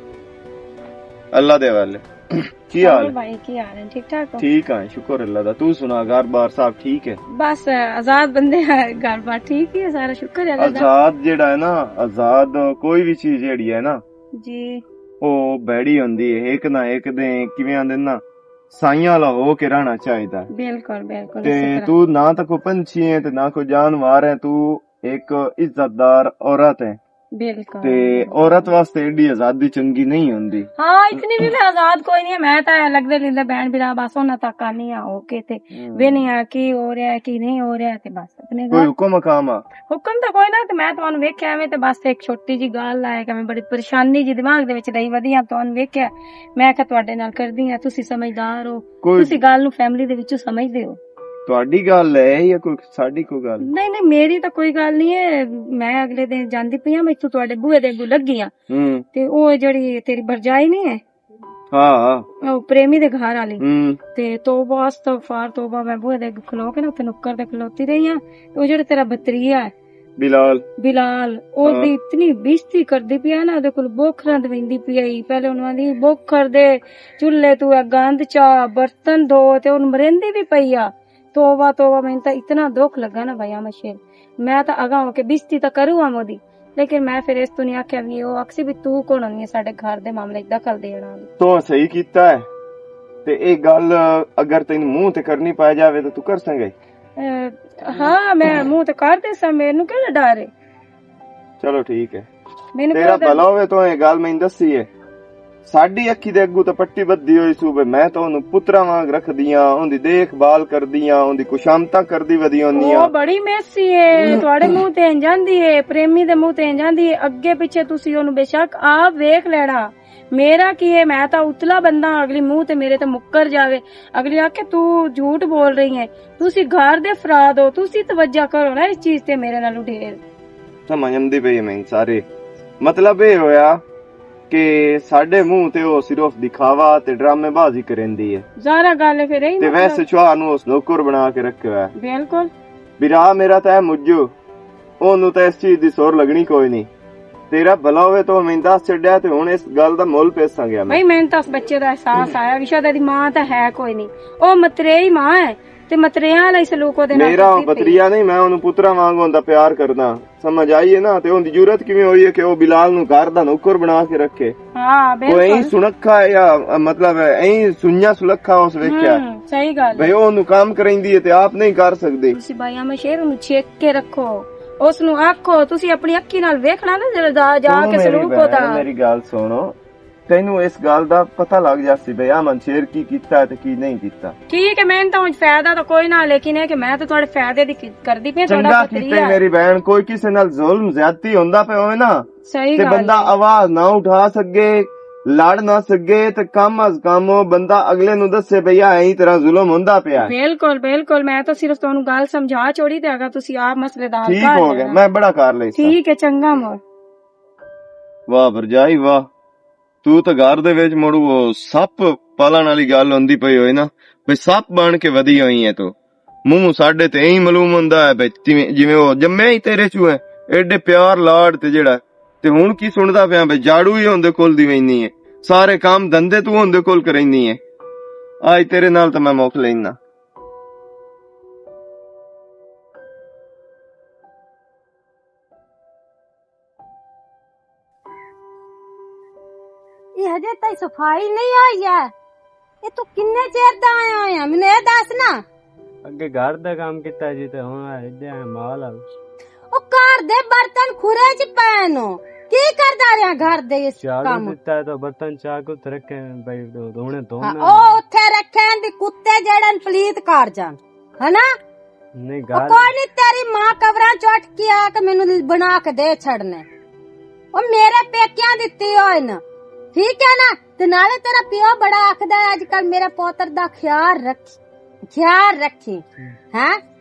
ਅੱਲਾ ਦੇ ਵਾਲੇ। ਕੀ ਹਾਲ ਹੈ भाई? की हाल है? ठीक ठाक हो? ठीक है शुक्र अल्लाह दा। तू सुना घर बार साहब ठीक है? बस आजाद बंदे घर बार ठीक है, सारा शुक्र है अल्लाह दा। आजाद जेड़ा है ना, आजाद कोई भी चीज जेड़ी है ना जी ਉਹ ਬੈੜੀ ਹੁੰਦੀ ਹੈ, ਇੱਕ ਨਾ ਇੱਕ ਦੇ ਕਿਵੇਂ ਆਂਦੇ ਨਾ ਸਾਈਆਂ ਵਾਲਾ ਹੋ ਕੇ ਰਹਿਣਾ ਚਾਹੀਦਾ। ਬਿਲਕੁਲ ਬਿਲकुल ਤੇ ਤੂੰ ਨਾ ਤਾਂ ਕੋਈ ਪੰਛੀ ਹੈ ਤੇ ਨਾ ਕੋਈ ਜਾਨਵਰ ਹੈ, ਤੂੰ ਇੱਕ ਇੱਜ਼ਤਦਾਰ ਔਰਤ ਹੈ बिल्कुल ਤੇ ਔਰਤ ਵਾਸਤੇ ਏਡੀ ਆਜ਼ਾਦੀ ਚੰਗੀ ਨਹੀਂ ਹੁੰਦੀ। हाँ इतनी भी मैं आजाद कोई नहीं है, मैं तो लगते लिंदे बहन बिरा बस होना तक आनी आ ओके ते वे नहीं आ की हो रहा है की नहीं हो रहा है ते बस अपने ਕੋਈ घर ਹੁਕਮ ਹਕਾਮ ਆ? ਹੁਕਮ ਤਾਂ ਕੋਈ ਨਾ, ਤੇ ਮੈਂ ਤੁਹਾਨੂੰ ਵੇਖਿਆ ਐਵੇਂ ਤੇ ਬਸ ਇੱਕ ਛੋਟੀ ਜੀ ਗੱਲ ਆਏ ਕਿ ਮੈਂ ਬੜੀ ਪਰੇਸ਼ਾਨੀ ਜੀ ਦਿਮਾਗ ਦੇ ਵਿੱਚ ਰਹੀ, ਵਧੀਆ ਤੁਹਾਨੂੰ ਵੇਖਿਆ ਮੈਂ ਕਿਹਾ ਤੁਹਾਡੇ ਨਾਲ ਕਰਦੀ ਆ, ਤੁਸੀਂ ਸਮਝਦਾਰ ਹੋ, ਕੋਈ ਤੁਸੀਂ ਗੱਲ ਨੂੰ ਫੈਮਿਲੀ ਦੇ ਵਿੱਚੋਂ ਸਮਝਦੇ ਹੋ। ਤੁਹਾਡੀ ਗੱਲ ਹੈ ਜਾਂ ਕੋਈ ਸਾਡੀ ਕੋਈ ਗੱਲ? ਨਹੀਂ ਨਹੀਂ ਮੇਰੀ ਤਾਂ ਕੋਈ ਗੱਲ ਨਹੀਂ ਹੈ, ਮੈਂ ਅਗਲੇ ਦਿਨ ਜਾਂਦੀ ਪਈ ਆ, ਮੈਥੋਂ ਤੁਹਾਡੇ ਬੂਹੇ ਦੇ ਅੱਗੋਂ ਲੱਗੀ ਆ ਤੇ ਉਹ ਜਿਹੜੀ ਤੇਰੀ ਭਰਜਾਈ ਨਹੀਂ ਹੈ ਹਾਂ ਉਹ ਪ੍ਰੇਮੀ ਦੇ ਘਰ ਵਾਲੀ ਹੂੰ ਤੇ ਤੋਬਾ ਅਸਤਗਫਾਰ ਤੋਬਾ, ਮੈਂ ਬੂਹੇ ਦੇ ਅੱਗੇ ਖਲੋ ਕੇ ਨਾ ਉੱਥੇ ਨੁੱਕਰ ਤੇ ਖਲੋਤੀ ਰਹੀ ਆ, ਉਹ ਜਿਹੜਾ ਤੇਰਾ ਬਤਰੀਆ ਹੈ ਬਿਲਾਲ ਉਹਦੀ ਇਤਨੀ ਬੇਇੱਜ਼ਤੀ ਕਰਦੀ ਪਿਆ ਨਾ, ਉਹਦੇ ਕੋਲ ਬੋਖਰਾਂ ਦਵਿੰਦੀ ਪਈ, ਪਹਿਲੇ ਉਹਨਾਂ ਦੀ ਬੋਖਰ ਦੇ ਚੁੱਲ੍ਹੇ ਤੂੰ ਗੰਦ ਚਾ ਬਰਤਨ ਧੋ ਤੇ ਉਹਨੂੰ ਮਰਿੰਦੀ ਵੀ ਪਈ ਆ। ਤੋਬਾ ਤੋਬਾ, ਮੈਨੂੰ ਤਾਂ ਇਤਨਾ ਦੁੱਖ ਲੱਗਾ ਨਾ ਭਈਆ ਮਸ਼ੇਰ, ਮੈਂ ਤਾਂ ਅਗਾ ਹੋ ਕੇ ਬੇਇੱਜ਼ਤੀ ਤਾਂ ਕਰੂ ਆ ਮੋਦੀ, ਲੇਕਿਨ ਮੈਂ ਫਿਰ ਇਸ ਤੋਂ ਨਹੀਂ ਆਖਿਆ ਵੀ ਉਹ ਅਕਸੀ ਵੀ ਤੂੰ ਕੌਣ ਹੁੰਦੀ ਹੈ ਸਾਡੇ ਘਰ ਦੇ ਮਾਮਲੇ 'ਚ ਦਖਲ ਦੇਣਾ। ਤੂੰ ਸਹੀ ਕੀਤਾ ਹੈ ਤੇ ਇਹ ਗੱਲ ਅਗਰ ਤੈਨੂੰ ਮੂੰਹ ਤੇ ਕਰਨੀ ਪੈ ਜਾਵੇ ਤਾਂ ਤੂੰ ਕਰ ਸੰਗੇ। ਹਾਂ ਮੈਂ ਮੂੰਹ ਤੇ ਕਰਦੇ ਸਾਂ, ਮੈਨੂੰ ਕਿਹੜਾ ਡਰ ਹੈ। ਚਲੋ ਠੀਕ ਹੈ, ਮੈਨੂੰ ਤੇਰਾ ਭਲਾ ਹੋਵੇ ਤੂੰ ਇਹ ਗੱਲ ਮੈਨੂੰ ਦੱਸੀ ਹੈ। ਸਾਡੀ ਅੱਖੀ ਦੇ ਅੱਗੂ ਤਾਂ ਪੱਟੀ ਬੱਧੀ ਹੋਈ ਸੂਬੇ, ਮੈਂ ਤਾਂ ਉਹਨੂੰ ਪੁੱਤਰਾਂ ਵਾਂਗ ਰੱਖਦੀਆਂ, ਉਹਦੀ ਦੇਖਭਾਲ ਕਰਦੀਆਂ, ਉਹਦੀ ਕੁਸ਼ਾਮਤਾਂ ਕਰਦੀ ਵਧੀ ਹੁੰਦੀਆਂ। ਉਹ ਬੜੀ ਮੈਸੀ ਏ, ਤੁਹਾਡੇ ਮੂੰਹ ਤੇ ਜਾਂਦੀ ਏ, ਪ੍ਰੇਮੀ ਦੇ ਮੂੰਹ ਤੇ ਜਾਂਦੀ ਏ, ਅੱਗੇ ਪਿੱਛੇ ਤੁਸੀਂ ਉਹਨੂੰ ਬੇਸ਼ੱਕ ਆਪ ਵੇਖ ਲੈਣਾ। ਮੇਰਾ ਕੀ ਹੈ, ਮੈਂ ਤਾਂ ਉਤਲਾ ਬੰਦਾ, ਅਗਲੀ ਮੂੰਹ ਤੇ ਮੇਰੇ ਤੇ ਮੁੱਕਰ ਜਾਵੇ, ਅਗਲੀ ਆਖੇ ਤੂੰ ਝੂਠ ਬੋਲ ਰਹੀ ਹੈ, ਤੁਸੀਂ ਘਰ ਦੇ ਫਰਾਦ ਹੋ, ਤੁਸੀਂ ਤਵੱਜਾ ਕਰੋ ਨਾ ਇਸ ਚੀਜ਼ ਤੇ ਮੇਰੇ ਨਾਲੋਂ ਢੇਰ। ਸਮਝ ਆਉਂਦੀ ਪਈ ਮੈਂ ਸਾਰੇ, ਮਤਲਬ ਇਹ ਹੋਇਆ ਕਿ ਸਾਡੇ ਮੂੰਹ ਤੇ ਉਹ ਸਿਰਫ ਦਿਖਾਵਾ ਤੇ ਡਰਾਮੇਬਾਜ਼ੀ ਕਰਦੀ ਹੈ। ਜ਼ਾਰਾ ਗੱਲ ਫਿਰ ਇਹੀ ਤੇ ਵੈਸੇ ਚੁਆ ਨੂੰ ਉਸ ਨੌਕਰ ਬਣਾ ਕੇ ਰੱਖਿਆ ਹੋਇਆ। ਬਿਲਕੁਲ ਵੀਰਾ ਮੇਰਾ ਤਾਂ ਹੈ ਮੁੱਜੂ, ਉਹਨੂੰ ਤਾਂ ਇਸ ਚੀਜ਼ ਦੀ ਸੋਰ ਲੱਗਣੀ ਕੋਈ ਨਹੀਂ। ਤੇਰਾ ਭਲਾ ਹੋਵੇ ਤਾਂ ਮੈਂ ਦੱਸ ਛੱਡਿਆ ਤੇ ਹੁਣ ਇਸ ਗੱਲ ਦਾ ਮੁੱਲ ਪੇਸਾਂਗੇ ਮੈਂ। ਬਈ ਮੈਨੂੰ ਤਾਂ ਉਸ ਬੱਚੇ ਦਾ ਅਹਿਸਾਸ ਆਇਆ, ਵਿਸ਼ਾ ਦੀ ਮਾਂ ਤਾਂ ਹੈ ਕੋਈ ਨਹੀਂ, ਉਹ ਮਤਰੇਈ ਮਾਂ ਹੈ ਤੇ ਮਤਰਿਆਂ ਵਾਲਾ ਸਲੂਕ ਉਹਦੇ ਨਾਲ। ਮੇਰਾ ਬਤਰੀਆ ਨਹੀਂ, ਮੈਂ ਉਹਨੂੰ ਪੁੱਤਰਾ ਵਾਂਗ ਹੁੰਦਾ ਪਿਆਰ ਕਰਦਾ, ਸਮਝ ਆਈਏ ਨਾ। ਤੇ ਉਹਦੀ ਜ਼ਰੂਰਤ ਕਿਵੇਂ ਹੋਈ ਹੈ ਕਿ ਉਹ ਬਿਲਾਲ ਨੂੰ ਘਰ ਦਾ ਨੌਕਰ ਬਣਾ ਕੇ ਰੱਖੇ। ਹਾਂ ਉਹ ਐਂ ਸੁਣਖਾ ਜਾਂ ਮਤਲਬ ਐਂ ਸੁਣਿਆ ਸੁਲੱਖਾ ਉਸ ਵੇਖਿਆ ਸਹੀ ਗੱਲ ਭਈ ਉਹਨੂੰ ਕੰਮ ਕਰਾਂਦੀ ਹੈ ਤੇ ਆਪ ਨਹੀਂ ਕਰ ਸਕਦੇ। ਤੁਸੀਂ ਬਾਈਆਂ ਮਸ਼ੇਰ ਨੂੰ ਛੇਕ ਕੇ ਰੱਖੋ, ਉਸ ਨੂੰ ਆਖੋ, ਤੁਸੀਂ ਆਪਣੀ ਅੱਖੀ ਨਾਲ ਵੇਖਣਾ ਨਾ ਜਿਹੜਾ ਜਾ ਕੇ ਸਲੂਕ ਉਹਦਾ। ਮੇਰੀ ਗੱਲ ਸੁਣੋ, ਤੈਨੂੰ ਇਸ ਗੱਲ ਦਾ ਪਤਾ ਲੱਗ ਜਾਸੀ ਬਈ ਆ ਮਨਸ਼ੇਰ ਕੀ ਕੀਤਾ ਤੇ ਕੀ ਨਹੀਂ ਕੀਤਾ। ਠੀਕ ਹੈ, ਮੈਨੂੰ ਤਾਂ ਫਾਇਦਾ ਤਾਂ ਕੋਈ ਨਾ, ਲੇਕਿਨ ਇਹ ਕਿ ਮੈਂ ਤਾਂ ਤੁਹਾਡੇ ਫਾਇਦੇ ਦੀ ਕਰਦੀ ਪਈ। ਚੰਗਾ ਕੀਤਾ ਮੇਰੀ ਭੈਣ, ਕੋਈ ਕਿਸੇ ਨਾਲ ਜ਼ੁਲਮ ਜ਼ਿਆਦਤੀ ਹੁੰਦਾ ਪਿਆ ਹੋਵੇ ਨਾ ਸਹੀ ਤੇ ਗੱਲ ਬੰਦਾ ਆਵਾਜ਼ ਨਾ ਉਠਾ ਸਕੇ, ਲੜ ਨਾ ਸਕੇ, ਤੇ ਕਮ ਅਜ਼ ਕਮ ਉਹ ਬੰਦਾ ਅਗਲੇ ਨੂੰ ਦੱਸੇ ਬਈ ਆ ਐਂ ਤਰ੍ਹਾਂ ਜ਼ੁਲਮ ਹੁੰਦਾ ਪਿਆ। ਬਿਲਕੁਲ ਬਿਲकुल, ਮੈਂ ਤਾਂ ਸਿਰਫ ਤੁਹਾਨੂੰ ਗੱਲ ਸਮਝਾ ਛੋੜੀ ਤੇ ਅਗਾ ਤੁਸੀਂ ਆਪ ਮਸਲੇ ਦਾ ਹੱਲ ਠੀਕ ਹੋ ਗਿਆ, ਮੈਂ ਬੜਾ ਕਰ ਲਈ। ਠੀਕ ਹੈ, ਚੰਗਾ ਮੋਰ। ਵਾਹ ਭਰਜਾਈ ਵਾਹ, ਤੂੰ ਤਾਂ ਘਰ ਦੇ ਵਿੱਚ ਮੁੜ ਉਹ ਸੱਪ ਪਾਲਣ ਵਾਲੀ ਗੱਲ ਹੁੰਦੀ ਪਈ ਹੋਈ ਨਾ, ਬਈ ਸੱਪ ਬਣ ਕੇ ਵਧੀ ਹੋਈ ਹੈ ਤੂੰ। ਮੂੰਹ ਸਾਡੇ ਤੇ ਐਂ ਮਾਲੂਮ ਹੁੰਦਾ ਹੈ ਬਈ ਜਿਵੇਂ ਉਹ ਜੰਮਿਆ ਹੀ ਤੇਰੇ ਚੋਂ ਹੈ, ਐਡੇ ਪਿਆਰ ਲਾੜ ਤੇ ਜਿਹੜਾ। ਤੇ ਹੁਣ ਕੀ ਸੁਣਦਾ ਪਿਆ ਬਈ ਜਾੜੂ ਹੀ ਹੁੰਦੇ ਕੋਲ ਦੀ ਵੈਨੀ ਹੈ, ਸਾਰੇ ਕੰਮ ਧੰਦੇ ਤੂੰ ਹੁੰਦੇ ਕੋਲ ਕਰੈਂਦੀ ਹੈ। ਅੱਜ ਤੇਰੇ ਨਾਲ ਤਾਂ ਮੈਂ ਮੁੱਕ ਲੈਣਾ। ਇਹ ਹਜੇ ਤਾਈ ਸਫਾਈ ਨਹੀਂ ਹੋਈ ਹੈ, ਇਹ ਤੂੰ ਕਿੰਨੇ ਚਿਰ ਦਾ ਆਇਆ ਹੋਇਆ, ਮੈਨੂੰ ਇਹ ਦੱਸ ਨਾ। ਅੱਗੇ ਘਰ ਦਾ ਕੰਮ ਕੀਤਾ ਜੀ ਤੇ ਹੁਣ ਇੱਥੇ ਮਾਲ ਆ। ਉਹ ਘਰ ਦੇ ਬਰਤਨ ਖੁਰੇ ਚ ਪਏ ਨੂੰ ਕੀ ਕਰਦਾ ਰਿਹਾ ਘਰ ਦੇ ਇਸ ਝਾੜੂ ਕੰਮ? ਦਿੱਤਾ ਤਾਂ ਬਰਤਨ ਚਾਕ ਉੱਤੇ ਰੱਖੇ ਬਈ ਧੋਣੇ ਧੋਣੇ। ਉਹ ਉੱਥੇ ਰੱਖੇ ਦੀ ਕੁੱਤੇ ਜਿਹੜੇ ਪਲੀਤ ਕਰ ਜਾਣ, ਹਨਾ? ਨਹੀਂ ਉਹ ਘਰ ਕੋਈ ਨਹੀਂ, ਤੇਰੀ ਮਾਂ ਕਬਰਾਂ ਚ ਉੱਠ ਕੇ ਆ ਕੇ ਮੈਨੂੰ ਬਣਾ ਕੇ ਦੇ ਛੱਡਨੇ, ਉਹ ਮੇਰੇ ਪੇਕਿਆਂ ਦਿੱਤੀ ਹੋਏ ਨਾ, ਠੀਕ ਹੈ ਨਾ? ਤੇ ਨਾਲੇ ਤੇਰਾ ਪਿਓ ਬੜਾ ਆਖਦਾ ਹੈ ਅੱਜ ਕੱਲ ਮੇਰੇ ਪੋਤਰ ਦਾ ਖਿਆਲ ਰੱਖੀ ਹੈ,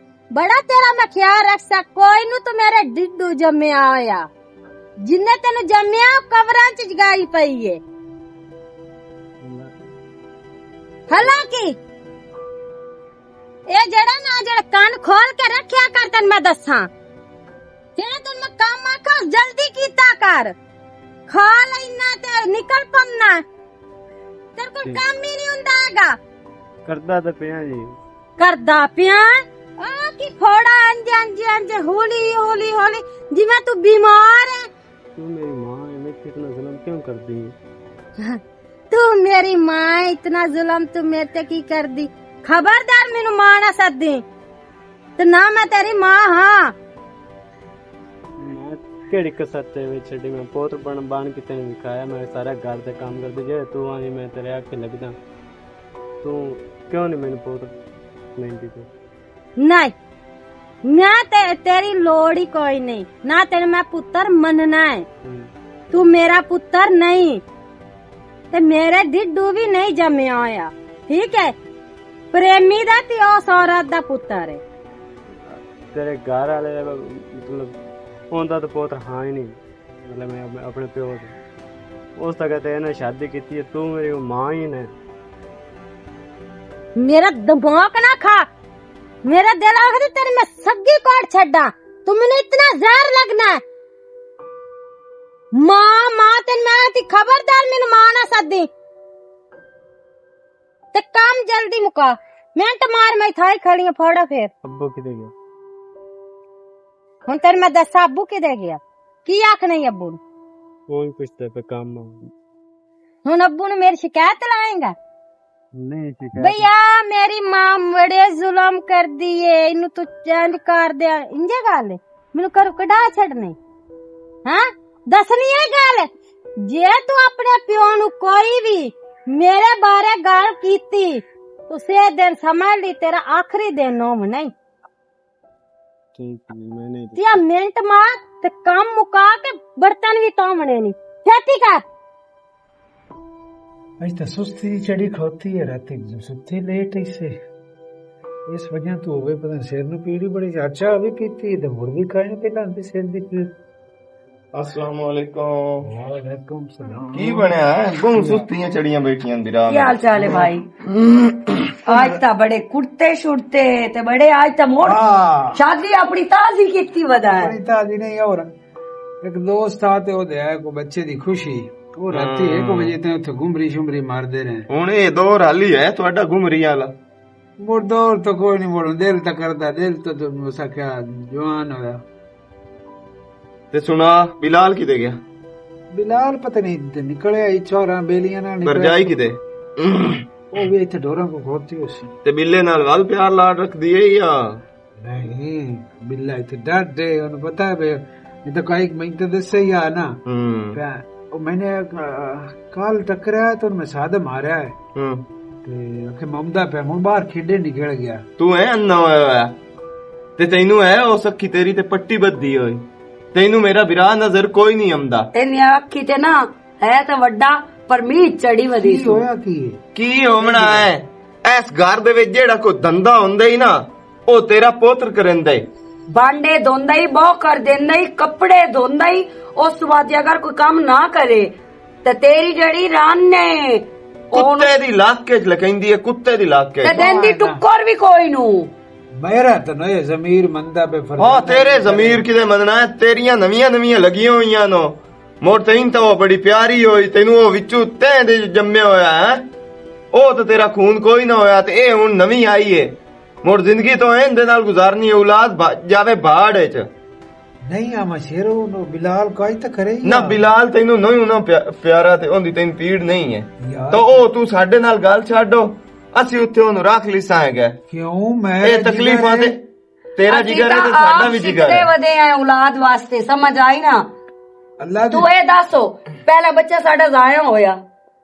ਬੜਾ ਤੇਰਾ ਮੈਂ ਖਿਆਲ ਰੱਖ ਸਕ। ਕੋਈ ਨੂੰ ਤੂੰ ਮੇਰੇ ਡਿੱਡੂ ਜੰਮਿਆ ਹੋਇਆ, ਜਿੰਨੇ ਤੈਨੂੰ ਜੰਮਿਆ ਕਬਰਾਂ ਚ ਜਗਾਈ ਪਈ ਏ। ਹਾਲਾਂਕਿ ਇਹ ਜਿਹੜਾ ਕੰਨ ਖੋਲ ਕੇ ਰੱਖਿਆ ਕਰ, ਤੈਨੂੰ ਮੈਂ ਦੱਸਾਂ, ਜਿਹੜਾ ਤੈਨੂੰ ਮੈਂ ਕੰਮ ਆਖਾਂ ਜਲਦੀ ਕੀਤਾ ਕਰ, ਖਾ ਲੈਣਾ ਤੇ ਨਿਕਲ ਪੰਨਾ, ਤੇਰੇ ਕੋਲ ਕੰਮ ਹੀ ਨਹੀਂ ਹੁੰਦਾ ਹੈਗਾ। ਕਰਦਾ ਤਾਂ ਪਿਆ ਜੀ, ਕਰਦਾ ਪਿਆ ਆ ਕੀ ਫੋੜਾ ਅੰਜ ਹੌਲੀ ਹੌਲੀ ਜਿਵੇਂ ਤੂੰ ਬਿਮਾਰ ਹੈ। ਤੂੰ ਮੇਰੀ ਮਾਂ ਹੈ, ਮੈਂ ਕਿਤਨਾ ਜ਼ੁਲਮ ਕਿਉਂ ਕਰਦੀ ਹੈ? तू मेरी मां है, इतना जुल्म तू मेरे ते की कर दी। खबरदार मेनू मां ना सदी, तो ना मैं तेरी मां हाँ। मैं केड़ी कसरते विच छड्डी, मैं पुत्र बन के तैਨੂੰ ਵਿਖਾਇਆ, मैं सारा घर ਦਾ काम करदे जे तू आनी मैं तेरे आखे लगदा, तू क्यों नहीं मैंने पुत्र नहीं दी? नहीं, मैं तेरी लोड़ ही कोई नहीं, ना तेरे मैं पुत्र मनना है। तू मेरा पुत्र नहीं, ते मेरे ढिड्डू भी नहीं जम्मिया होया, ठीक है? प्रेमी दा ते उस औरत दा पुत्र है। तेरे घर वाले मतलब उनका तो पुत्र हाँ ही नहीं, मतलब मैं अपने प्यो से उस तक तेने शादी की है, तू मेरी मां ही ने। मेरा दिमाग ना खा, मेरा दिल आखिर तेरे मैं सगी काट छड़ा, तू मैंने इतना जहर लगना है। मां मां तेन मैं ती खबरदार मैनू मां ना सदी, ते काम जल्दी मुका, मिनट मार मैं थाई खड़ी हूं, फोड़ा फिर। अब्बू किधर गया? हुन तेरे मैं दसा अब्बू किधर गया, की आखना ही अब्बू नू? कोई पूछते पे काम हुन अब्बू ने मेरी शिकायत लाएगा? नहीं शिकायत भैया मेरी मां बड़े जुल्म कर दिए, इनू तू चेंज कर दे, इंजे गल मैनू करो कढ़ा छड़ने? हाँ दसनी है गल, जे तू अपने प्यो नू कोई भी मेरे बारे गल कीती, उसे दिन समझ ली तेरा आखिरी दिन होम नहीं। ठीक है मैंने तिया मिनट मार ते काम मुका के बर्तन भी तोमने नहीं, खेती कर। आज तो सुस्ती चढ़ी खोती है, रात सुती लेट इसे इस वजह तो हो गई पता सिर न पीड़ी बड़ी, अच्छा अभी पीती है तो मुड़ भी खाए पहला सिर दी पीड़। अस्सलाम वालेकुम। वालेकुम सलाम। की बनया है गुम सुस्तियां चढ़ियां बैठियां दिरा क्या हाल चाल है भाई? आज ता बड़े कुर्ते शुड़ते ते बड़े आज ता मोड़ शादी अपनी ताजी कीती वदा है। अपनी ताजी नहीं, और एक दोस्त था ते ओदे है को बच्चे दी खुशी, वो राती 1 बजे ते उथे घुमरी शुमरी मारदे रहे। हुन ए दौर हाली है ਤੁਹਾਡਾ घुमरी वाला? मुड़ दौर तो कोई नहीं, मुड़ दिल तो करदा, दिल तो सका जवान होया। ते सुना बिलाल किदे गया? बिलाल पता नहीं निकले आई चौरा बेलियां ना पर जाई किदे? वो भी इथे ढोरा को खोती उसी। ते बिल्ले नाल वाल प्यार लाड रख दिए या नहीं? बिल्ला इथे डर दे, उन्हें पता है बे, ये तो कई महीने तो दसे ही आ ना। वो मैंने काल टकराया तो मैं सादा मारा है, ते ममदा पे मुड़ बाहर खेडे निकल गया। तू है अन्ना होया ते तैनू है ओ सखी तेरी ते पट्टी बद्दी होई, तैनू मेरा बिरा नजर कोई नहीं आंदा। तेनी अखी ते ना है तो वड्डा पर मीट चढ़ी वदी की होया की होमना है? इस घर दे विच जेड़ा कोई धंधा हुंदा ही ना ओ तेरा पुत्र करंदा ही, भांडे धोंदा ही, बो कर देंदा ही, कपड़े धोंदा ही। उस बाद अगर कोई काम ना करे ते तेरी जड़ी रान ने कुत्ते दी लाके च लकैंदी है, कुत्ते दी लाके ते देंदी टुक्कर भी कोई नू। मेरा तो नहीं जमीर मंदा पे फर्क। हाँ तेरे जमीर किदे मनना है, तेरियां नवियां नवियां लगियां होईयां नो, मोर तैन तो बड़ी प्यारी होई, तैनू ओ विचू तैं दे जम्मे होया है, ओ तो तेरा खून कोई ना होया, ते ए हुन नवी आई है, मोर जिंदगी तो इंदे नाल गुजारनी है, औलाद जावे बाड़ च। नहीं आमा शेरो नो बिलाल काई तो करे ही ना बिलाल तैनू नहीं ना प्यारा ते ओंदी तैन पीड़ नहीं है, तो ओ तू साडे नाल गल छाडो, ਅਸੀਂ ਉੱਥੇ ਉਹਨੂੰ ਰੱਖ ਲਿਸਾਂਗੇ। क्यों मैं ਇਹ ਤਕਲੀਫਾਂ ਤੇ ਤੇਰਾ ਜਿਗਰ ਹੈ ਤੇ ਸਾਡਾ ਵੀ ਜਿਗਰ ਹੈ। वदे हैं औलाद वास्ते, समझ आई ना? अल्लाह तू ये दसो, पहला बच्चा साडा जाया होया,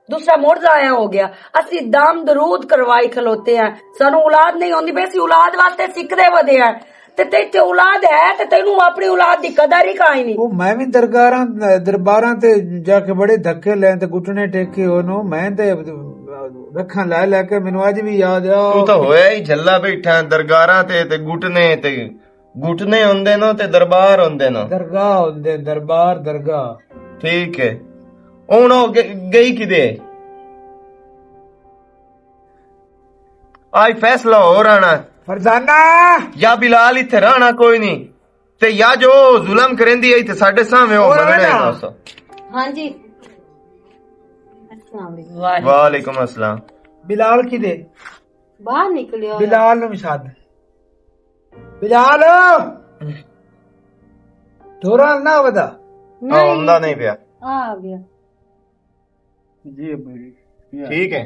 दूसरा मुड़ जाया हो गया, असि दाम दरूद करवाई खलोते हैं, सानू औलाद नहीं होंदी, बेसी औलाद वास्ते सिकदे वदे हैं, ते ते औलाद है ते तैनू अपनी औलाद दी कदर ही काई नहीं। वो मैं भी दरबारां ते जाके बड़े धक्के ले ते घुटने टेके ओनो, मैं ते रखा लै के मैनू अज भी याद आ। तू तो होया ही झल्ला बैठा दरगारां ते घुटने होंदे नो ते दरबार होंदे नो, दरगाह होंदे दरबार दरगाह। ठीक है हुन गई किदे? आज फैसला हो रहना फरजाना या बिलाल इत्थे रहना कोई नहीं, ते या जो जुल्म करेंदी है इत्थे साडे सामने हो मनने है। हाँ जी वालेकुम अस्सलाम। बिलाल की दे बाहर निकलियो, बिलाल नु मिसाद बिलाल ढोरा ना वदा आंदा नहीं पिया। आ गया। जी अब्बू जी ठीक है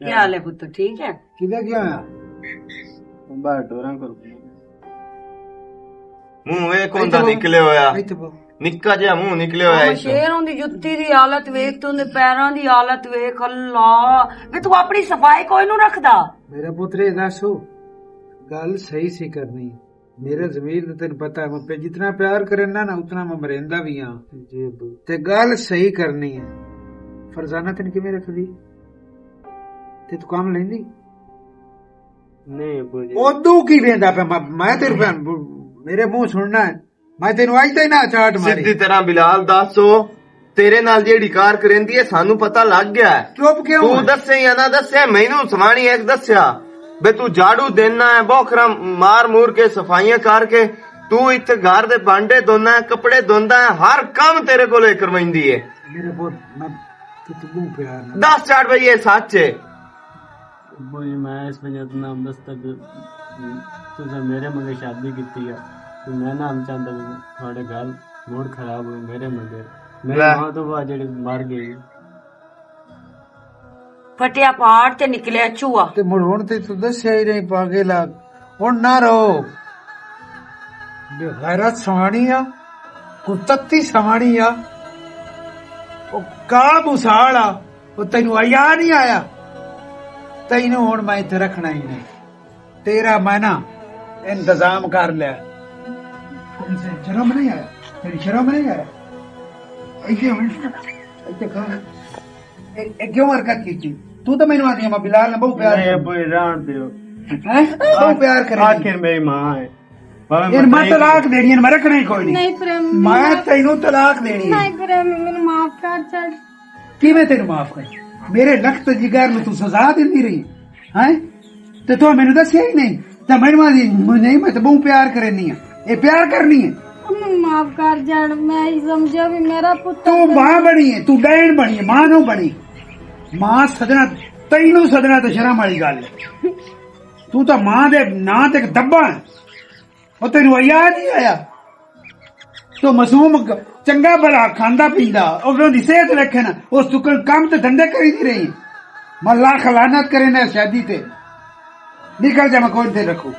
ਕੀ ਹਾਲ ਹੈ ਪੁੱਤ ਠੀਕ ਹੈ किधर गया बाहर डोरा कर ਮੂੰਹ ਵੇਖ ਹੁੰਦਾ ਨਿਕਲਿਆ ਹੋਇਆ आई तो ਨਿੱਕਾ ਜਿਹਾ ਮੂੰਹ ਨਿਕਲਿਆ ਹੋਇਆ ਇਸ ਸ਼ੇਰਾਂ ਦੀ ਜੁੱਤੀ ਦੀ ਹਾਲਤ ਵੇਖ ਤੂੰ ਉਹਦੇ ਪੈਰਾਂ ਦੀ ਹਾਲਤ ਵੇਖ ਅੱਲਾ ਵੇ ਤੂੰ ਆਪਣੀ ਸਫਾਈ ਕੋਈ ਨੂੰ ਰੱਖਦਾ मेरा पुत्र दसो गल सही सी करनी मेरा जमीर तेन पता है मैं पे जितना प्यार करना ना उतना मैं मरेंदा भी हाँ जी अब्बू ते गल सही करनी है फरजाना तेन किवें रखदी ते तू काम लेंदी नहीं अब्बू जी ओदू की वेंदा पे मैं तेरे भैन मेरे मुंह सुनना है मैं तेन आज तक ना चाट मारी ਸਿੱਧੀ ਤਰ੍ਹਾਂ ਬਿਲਾਲ ਦੱਸੋ ਤੇਰੇ ਨਾਲ ਜਿਹੜੀ ਕਾਰ ਕਰੇਂਦੀ ਹੈ ਸਾਨੂੰ ਪਤਾ ਲੱਗ ਗਿਆ ਹੈ। चुप क्यों ਤੂੰ ਦੱਸੇ ਜਾਂ ਨਾ ਦੱਸੇ ਮੈਨੂੰ ਸਮਾਣੀ ਇੱਕ ਦੱਸਿਆ ਬੇ ਤੂੰ ਝਾੜੂ ਦੇਣਾ ਹੈ ਬੋਖਰਾ ਮਾਰ ਮੂਰ ਕੇ ਸਫਾਈਆਂ ਕਰਕੇ ਤੂੰ ਇੱਥੇ ਘਰ ਦੇ ਭਾਂਡੇ ਧੋਣਾ ਹੈ ਕੱਪੜੇ ਧੋਂਦਾ ਹੈ ਹਰ ਕੰਮ ਤੇਰੇ ਕੋਲੇ ਕਰਵਾਉਂਦੀ ਹੈ मेरे पुत मैं तू मुंह प्यार ना ਦੱਸ ਝਾੜ ਬਈ ਇਹ ਸੱਚ ਹੈ अब्बू जी मैं इस वजह से नाम दस्तक तुझे मेरे मगे शादी की है तो मैं नाम चाहता हूँ थोड़े घर मूड खराब हुए मेरे मगे मेरी ਲੈ। माँ तो वो जेड़ी मर गई ਫਟਿਆ ਪਹਾੜ ਤੇ ਨਿਕਲਿਆ ਚੂਹਾ ते मुड़ हुण ते तू दस्या ही नहीं पागे लाग हुण ना रहो गैरत सवाणी आ कुत्ती सवाणी आ ओ काल मुसाल आ ओ तैनू आया नहीं आया तैनू हुण मैं इत्थे रखना ही नहीं तेरा मैं ना इंतजाम कर लिया तुमसे शर्म नहीं आया तेरी शर्म नहीं आया ऐसे क्यों हरकत की थी तू तो मैंने आती मैं बिलाल ने बहुत प्यार नहीं अब्बू जी रहन दो हैं बहुत प्यार करे आखिर मेरी माँ है भाਵੇਂ इन मैं बताई तलाक देनी है मैं रखना ही कोई नहीं नहीं प्रेम मैं तेनू तलाक देनी है नहीं प्रेम मैंने माफ कर छड़ किवें तेनू माफ कर मेरे लख्त जिगर ਨੂੰ ਤੂੰ ਸਜ਼ਾ ਦਿੰਦੀ ਰਹੀ हैं ਤੇ ਤੂੰ ਮੈਨੂੰ ਦੱਸਿਆ ਹੀ ਨਹੀਂ ਤਾਂ ਮੈਨੂੰ ਆਦੀ ਨਹੀਂ ਮੈਂ ਤਾਂ ਬਹੁਤ ਪਿਆਰ ਕਰਨੀ ਆ ਇਹ ਪਿਆਰ ਕਰਨੀ ਹੈ मैं माफ कर जड़ मैं ही समझा भी मेरा पुत्र ਤੂੰ ਮਾਂ ਬਣੀ ਹੈ ਤੂੰ ਬਹਿਣ ਬਣੀ ਹੈ ਮਾਂ ਨੂੰ ਬਣੀ ਮਾਂ ਸਦਨਾ ਤੈਨੂੰ ਸਦਨਾ ਤੇ ਸ਼ਰਮ ਵਾਲੀ ਗੱਲ ਹੈ ਤੂੰ ਤਾਂ ਮਾਂ ਦੇ ਨਾਂ ਤੇ ਇੱਕ ਦੱਬਾ ਹੈ ਉਹ ਤੈਨੂੰ ਯਾਦ ਨਹੀਂ ਆਇਆ ਤੂੰ ਮਾਸੂਮ ਚੰਗਾ ਭਲਾ ਖਾਂਦਾ ਪੀਂਦਾ ਉਹਨਾਂ ਦੀ ਸਿਹਤ ਵੇਖੇ ਨਾ ਉਸ ਤੂੰ ਕੰਮ ਤੇ ਧੰਦੇ ਕਰੀ ਨਹੀਂ ਰਹੀ ਮੱਲਾ ਖਲਾਨਤ करे ना शादी ते निकल जा मैं कौन थे रखू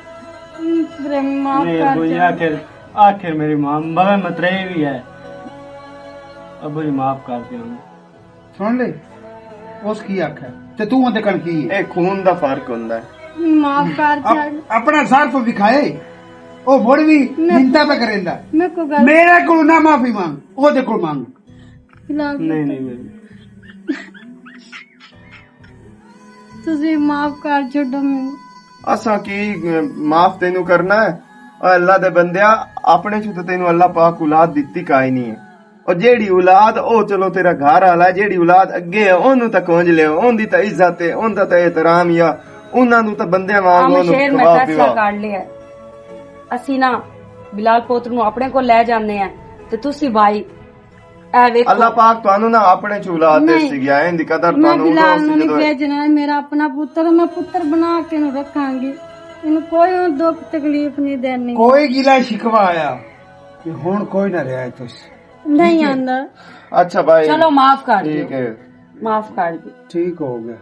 प्रेम माफ नहीं कर अब्बू जी जड़ आखिर मेरी माँ मगर मतरेई भी है अब्बू जी माफ कर दियो सुन ले उसकी आख है ते तू ਉਹਦੇ ਕਣ ਕੀ ਹੈ ਇਹ ਖੂਨ ਦਾ ਫਰਕ ਹੁੰਦਾ ਹੈ माफ कर जड़ ਆਪਣਾ ਸਰਫ ਵਿਖਾਏ ਉਹ ਮੁੜ ਵੀ ਮਿੰਤਾ ਪੇ ਕਰੇਂਦਾ मैं को गल ਮੇਰੇ ਕੋਲ ਨਾ ਮਾਫੀ ਮੰਗ ਉਹਦੇ ਕੋਲ ਮੰਗ खिला नहीं नहीं मेरी तुझे माफ कर छोड़ो मैं ਅਸਾਂ ਕੀ ਮਾਫ ਤੈਨੂੰ ਕਰਨਾ ਹੈ ਓਏ ਅੱਲਾ ਦੇ ਬੰਦਿਆ ਆਪਣੇ ਚ ਤਾਂ ਤੈਨੂੰ ਅੱਲਾ ਪਾਕ ਔਲਾਦ ਦਿੱਤੀ ਕਾਈ ਨਹੀਂ ਹੈ ਉਹ ਜਿਹੜੀ ਔਲਾਦ ਉਹ ਚਲੋ ਤੇਰਾ ਘਰ ਵਾਲਾ ਜਿਹੜੀ ਔਲਾਦ ਅੱਗੇ ਹੈ ਉਹਨੂੰ ਤਾਂ ਕੋਂਜ ਲਿਓ ਉਹਦੀ ਤਾਂ ਇੱਜ਼ਤ ਹੈ ਉਹਦਾ ਤਾਂ ਇਹਤਰਾਮ ਆ ਉਹਨਾਂ ਨੂੰ ਤਾਂ ਬੰਦਿਆਂ ਵਾਂਗ ਆਮ ਉਹਨੂੰ ਸ਼ੇਰ ਮੈਂ ਖਵਾ ਫੈਸਲਾ ਪਿਵਾ ਕਰ ਲਿਆ ਅਸੀਂ ਨਾ ਬਿਲਾਲ ਪੋਤਰ ਨੂੰ ਆਪਣੇ ਕੋਲ ਲੈ ਜਾਂਦੇ ਆ ਤੇ ਤੁਸੀਂ ਭਾਈ ਇਹ ਵੇਖੋ ਅੱਲਾ ਪਾਕ ਤੁਹਾਨੂੰ ਨਾ ਆਪਣੇ ਚ ਔਲਾਦ ਦੇ ਨਹੀਂ। ਸੀ ਗਿਆ ਇਹਦੀ ਕਦਰ मैं ਤੁਹਾਨੂੰ बिलाल ਉਦੋਂ ਨੂੰ ਸੀ नहीं ਜਦੋਂ भेजना है मेरा अपना पुत्र मैं पुत्र बना के नु रखांगी इन्हें कोई दुख तकलीफ नहीं देनी ਕੋਈ ਗਿਲਾ ਸ਼ਿਕਵਾ ਆਇਆ ਕਿ ਹੁਣ ਕੋਈ ਨਾ ਰਿਹਾ ਤੁਸੀਂ नहीं आंदा ਅੱਛਾ ਭਾਈ ਚਲੋ ਮਾਫ ਕਰ ਠੀਕ ਦਿਓ ਹੈ ਮਾਫ ਕਰ ਦਿਓ ਠੀਕ ਹੋ ਗਿਆ